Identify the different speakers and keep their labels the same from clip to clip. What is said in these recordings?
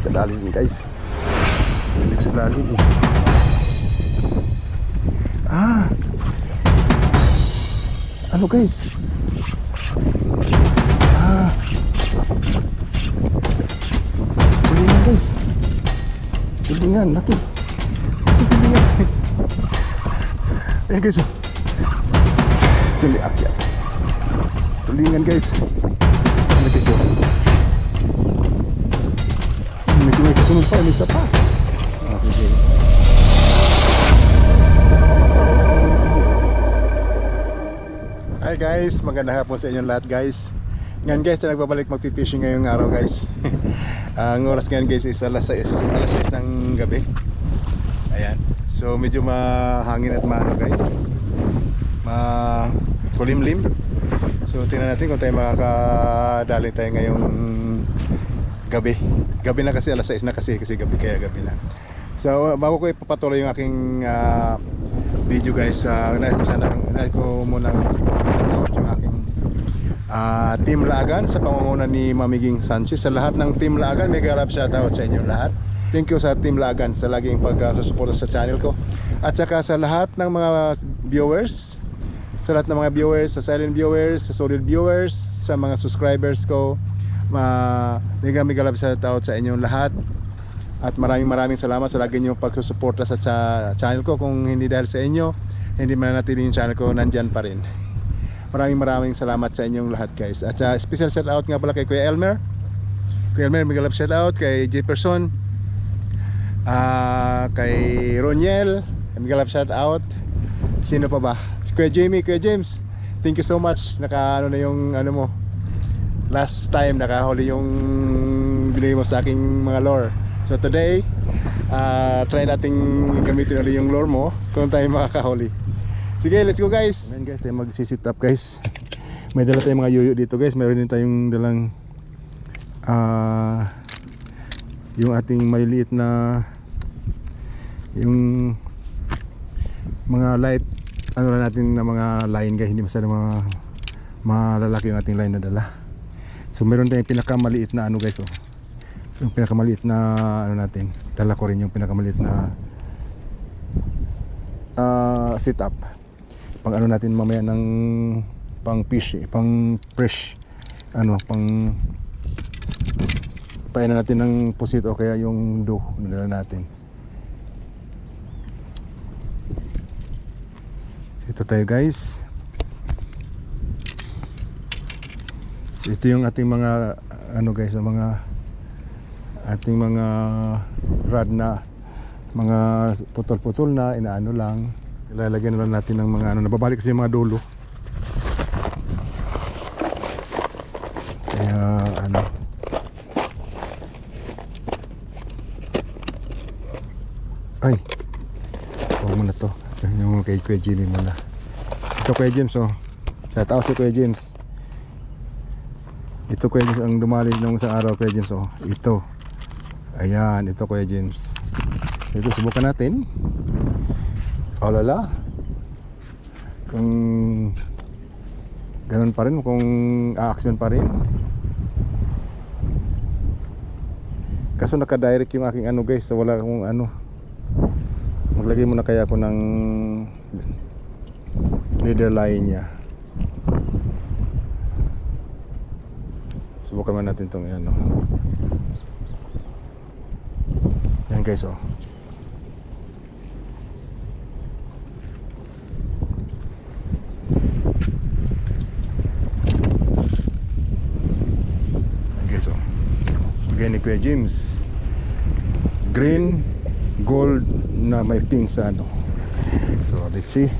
Speaker 1: kadali din guys. Hindi sa lalim eh. Ano guys? Tulingan guys. Tulingan, laki. Tulingan. Ayan guys. Tulingan. Tulingan guys. Ano guys yun? Medyo may kasunod pa, may isa pa. Sige. Hi guys, magandang hapon sa inyong lahat guys. Ngayon guys, nagbabalik magpipishing ngayong araw guys. Ang oras ngayon guys is alas 6 ng gabi. Ayan. So medyo mahangin at maano guys. Kulimlim. So tingnan natin kung tayo makakadali tayo ngayong gabi. Gabi na kasi, alas 6 na kasi gabi, kaya gabi na. So bago ko ipapatuloy yung aking video guys, nais ko munang i-shoutout yung aking Team Laagan sa pamumuno ni Mamiging Sanchez. Sa lahat ng Team Laagan, mega love shoutout sa inyo lahat. Thank you sa Team Laagan sa laging pagsusuporta sa channel ko. At saka sa lahat ng mga viewers, sa lahat ng mga viewers, sa silent viewers, sa solid viewers, sa mga subscribers ko, mega love shoutout sa inyong lahat. At maraming salamat sa lagi nyo pagsusuporta sa channel ko. Kung hindi dahil sa inyo, hindi mananatili yung channel ko, nandyan pa rin. Maraming salamat sa inyong lahat guys. At special shout out nga pala kay Kuya Elmer. Kuya Elmer, mega love shout out. Kay Jefferson, kay Roniel, mega love shout out. Sino pa ba? Kuya Jamie, Kuya James, thank you so much. Naka na yung mo, last time nakahuli yung binigay mo sa aking mga lure. So today, try nating gamitin ulit yung lure mo kung tayo makakahuli. Sige, let's go guys. Ngayon guys, tayo mag-sit up guys. May dala tayong mga yuyo dito guys. Mayroon din tayong dalang yung ating maliliit na yung mga light, ano lang natin na mga line guys. Hindi masyadong malalaki yung ating line na dala. So meron tayong pinakamaliit na ano guys, oh. Yung pinakamaliit na ano natin, dala ko rin yung pinakamaliit na sit up pang ano natin mamaya ng pang fish, pang fresh, pang painan natin ng pusit o kaya yung do dala natin. Ito tayo guys. So, ito yung ating mga ano guys, mga ating mga rod na mga putol-putol na inaano lang, ilalagyan na lang natin ng mga ano, nababalik kasi yung mga dulo, kaya ano, ay huwag mo na to, yung kay Kuya Jimmy muna. Ito Kuya James, oh, shout out si Kuya James. Ito Kuya James ang dumali nung isang araw Kuya James, oh, ito. Ayan, ito Kuya James. Ito, subukan natin. Oh lala. Kung ganun pa rin, kung a-action pa rin. Kaso naka-direct yung aking ano guys, so wala akong ano. Maglagay muna kaya ako ng leader line nya. Subukan natin itong ano. Yan guys, oh. Yan guys, oh. Bigay ni Kuya James. Green, gold na may pink sa ano. So let's see.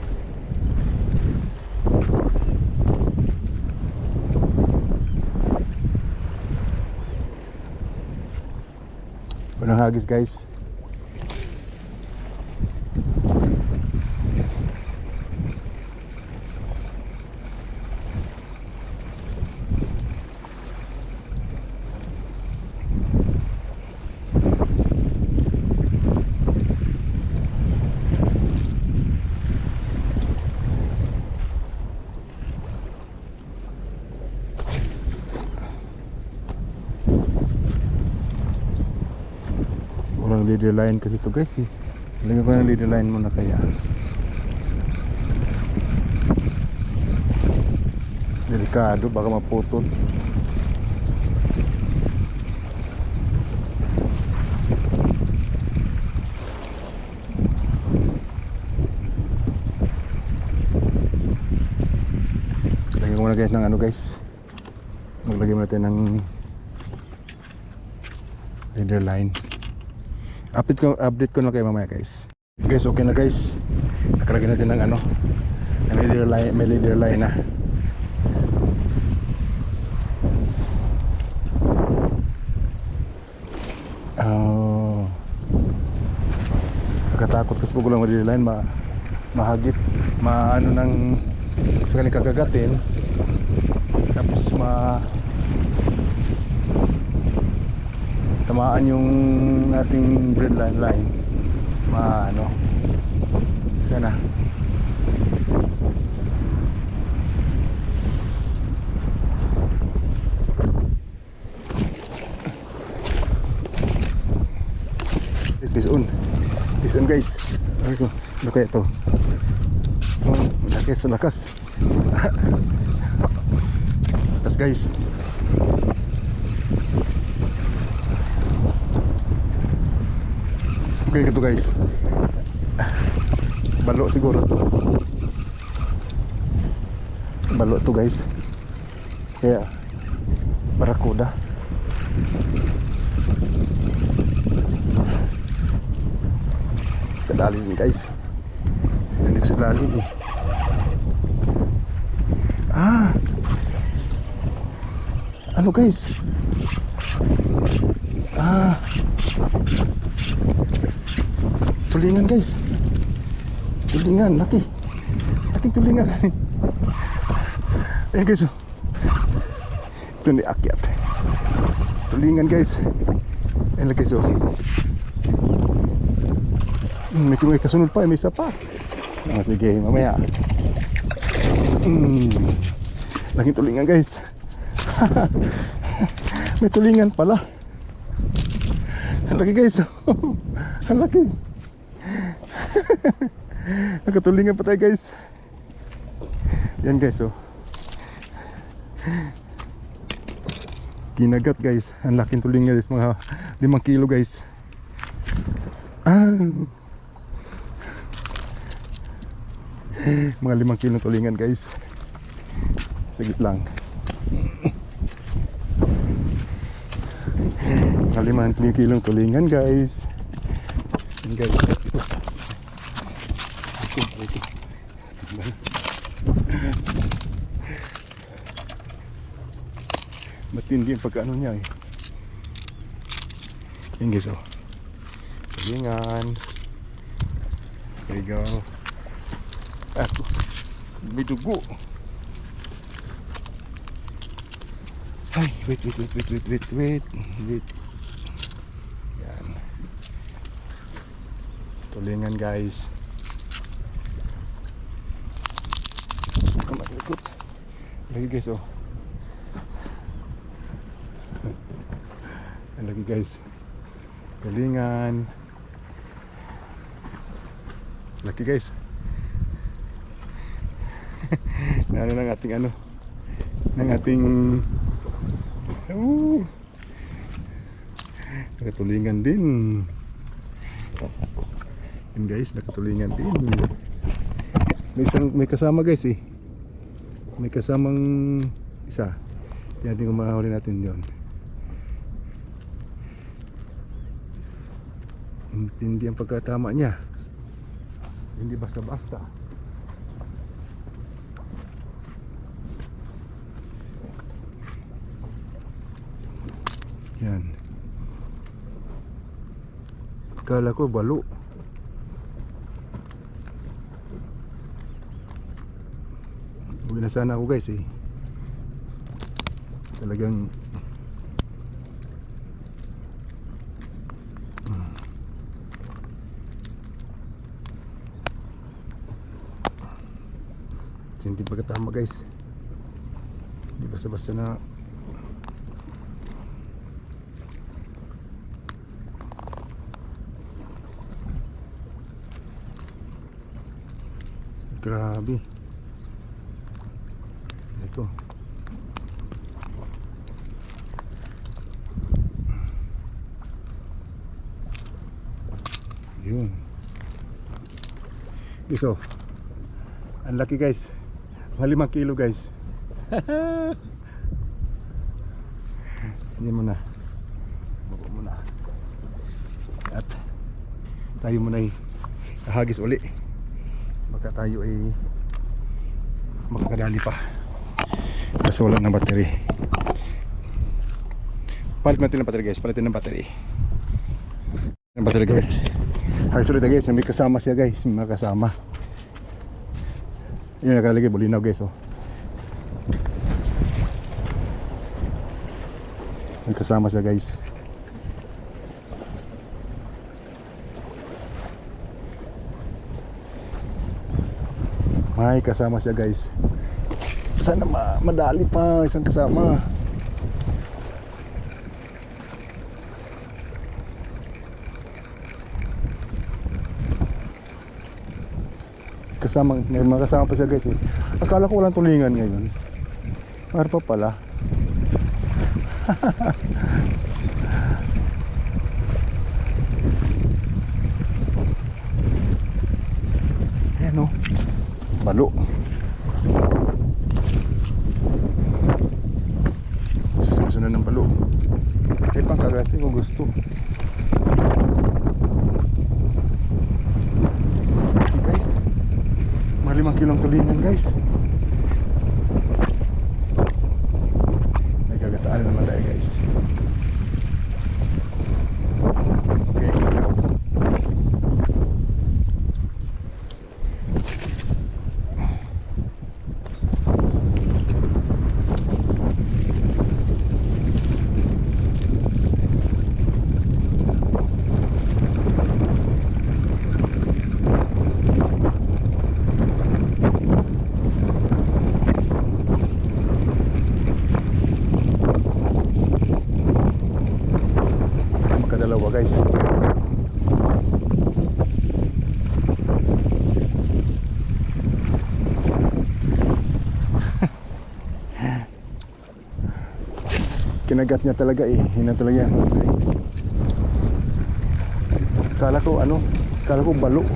Speaker 1: Walang hagis guys. Walang leader line kasi ito guys eh. Lagyan ko ng leader line muna kaya. Delikado, baka maputol. Lagyan ko muna guys ng ano guys. Maglagay muna tayo ng leader line. Update ko na kayo mamaya guys. Guys, okay na guys. Nakalagay natin ng ano, leader line, may leader line na. Oh. Nakatakot kasi pag walang leader line, mahagip, maano ng sakaling kakagatin. Tapos tamaan yung ating bread line, ano sana. Peace on guys. Ano kaya ito? Lakas lakas guys. Okay ito guys. Balo siguro to. Balo to guys. Kaya barakuda. Kadalim guys. Nandito sa lalim eh. Ano guys? Tulingan guys. Tulingan, laki. Laking tulingan. Guys. Ito ni akyat. Tulingan guys. Ayan guys oh. May kasunod pa, may isa pa. Sige, mamaya. Laking tulingan guys. May tulingan pala. Ang laki guys. Ang laki. Nakatulingan pa tayo guys. Yan guys oh. Kinagat guys. Ang laking tulingan guys. Mga 5 kilo guys. Mga 5 kilo tulingan guys. Sagit lang. Mga 5 kilong tulingan guys. Yan guys. Matindi yung pagkaano niya eh. Yan guys oh. Tulingan. There you go. May dugo. Ay, wait. Yan. Tulingan guys. Ikot. Lagi guys oh. Lagi guys. Tulingan. Laki guys. Ano ng ating ano? Ng ating nakatulingan din. Yan guys, nakatulingan din. May kasama guys eh. May kasamang isa. Yan natin kung makahuli natin yun. Hindi ang pagkatama niya. Hindi basta-basta. Yan. Kala ko balo. Uwi na sana ako guys eh. Talagang hindi pagkatama guys. Hindi basta-basta na Grabe. Eko. Yun. So, ang laki guys. Mga 5 kilo guys. Hindi mo na. Baba mo na. At tayo muna ay hagis uli. Baka tayo ay makakadali pa. Kasi wala ng battery. Palit natin ng battery guys. Palitin ng battery. Ng battery guys. Hagis ulit guys. May kasama siya guys. May kasama. Yun nakalagay, bulinaw guys oh. May kasama siya guys. May kasama siya guys. Sana madali pa isang kasama. May mga kasama pa siya guys eh. Akala ko walang tulingan ngayon. Ano pa pala? Ayan o. Balo. Susunod ng balo. Eh pang kagatin kung gusto. Okay guys. 5 kilong tulingan guys. May kagataan naman tayo guys. Okay, ihaw. Dalawa guys. Kinagat niya talaga eh. Hinatulog niya. Kala ko ano? Kala ko balo.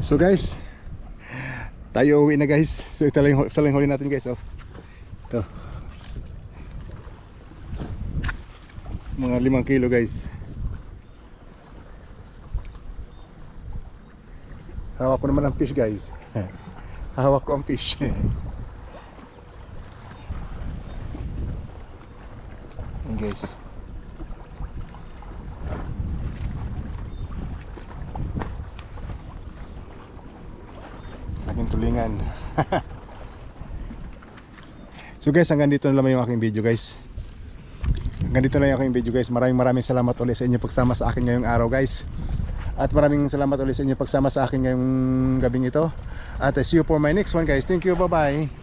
Speaker 1: So guys, tayo uwi na guys. So ito lang yung huli natin guys. Oh. Ito. Mga 5 kilo guys. Hawak ko naman ang fish guys. Hawak ko ang fish. Yan guys. Tulingan. So guys, hanggang dito na lang yung aking video guys. Hanggang dito na yung aking video guys. Maraming salamat ulit sa inyo pagsama sa akin ngayong araw guys. At maraming salamat ulit sa inyo pagsama sa akin ngayong gabing ito. At see you for my next one guys. Thank you, bye bye.